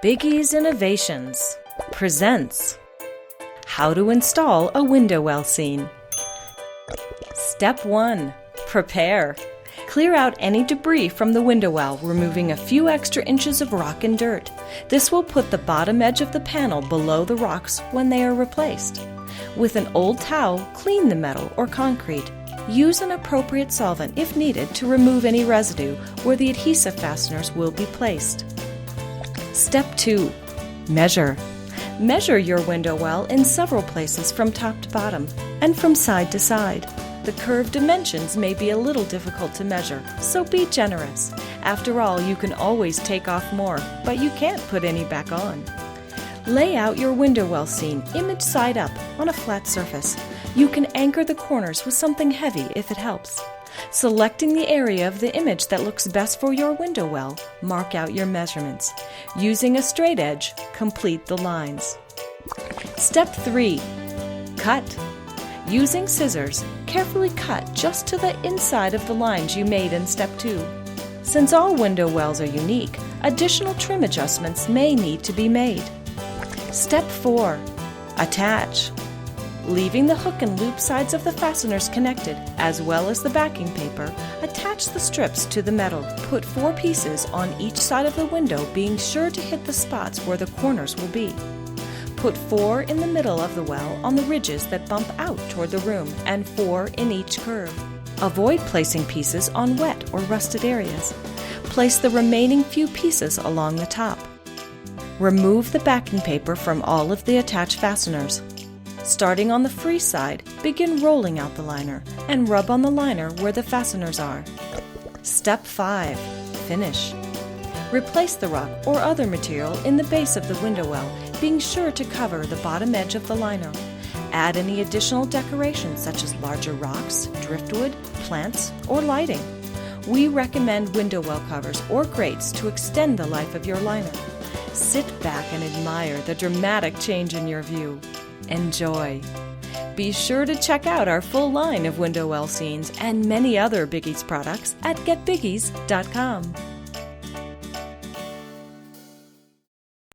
Biggie's Innovations presents How to Install a Window Well Scene. Step 1. Prepare. Clear out any debris from the window well, removing a few extra inches of rock and dirt. This will put the bottom edge of the panel below the rocks when they are replaced. With an old towel, clean the metal or concrete. Use an appropriate solvent if needed to remove any residue where the adhesive fasteners will be placed. Step 2. Measure. Measure your window well in several places from top to bottom and from side to side. The curved dimensions may be a little difficult to measure, so be generous. After all, you can always take off more, but you can't put any back on. Lay out your window well scene image side up on a flat surface. You can anchor the corners with something heavy if it helps. Selecting the area of the image that looks best for your window well, mark out your measurements. Using a straight edge, complete the lines. Step 3. Cut. Using scissors, carefully cut just to the inside of the lines you made in Step 2. Since all window wells are unique, additional trim adjustments may need to be made. Step 4. Attach. Leaving the hook and loop sides of the fasteners connected, as well as the backing paper, attach the strips to the metal. Put 4 pieces on each side of the window, being sure to hit the spots where the corners will be. Put 4 in the middle of the well on the ridges that bump out toward the room, and 4 in each curve. Avoid placing pieces on wet or rusted areas. Place the remaining few pieces along the top. Remove the backing paper from all of the attached fasteners. Starting on the free side, begin rolling out the liner and rub on the liner where the fasteners are. Step 5. Finish. Replace the rock or other material in the base of the window well, being sure to cover the bottom edge of the liner. Add any additional decorations such as larger rocks, driftwood, plants, or lighting. We recommend window well covers or grates to extend the life of your liner. Sit back and admire the dramatic change in your view. Enjoy! Be sure to check out our full line of window well scenes and many other Biggie's products at getbiggies.com.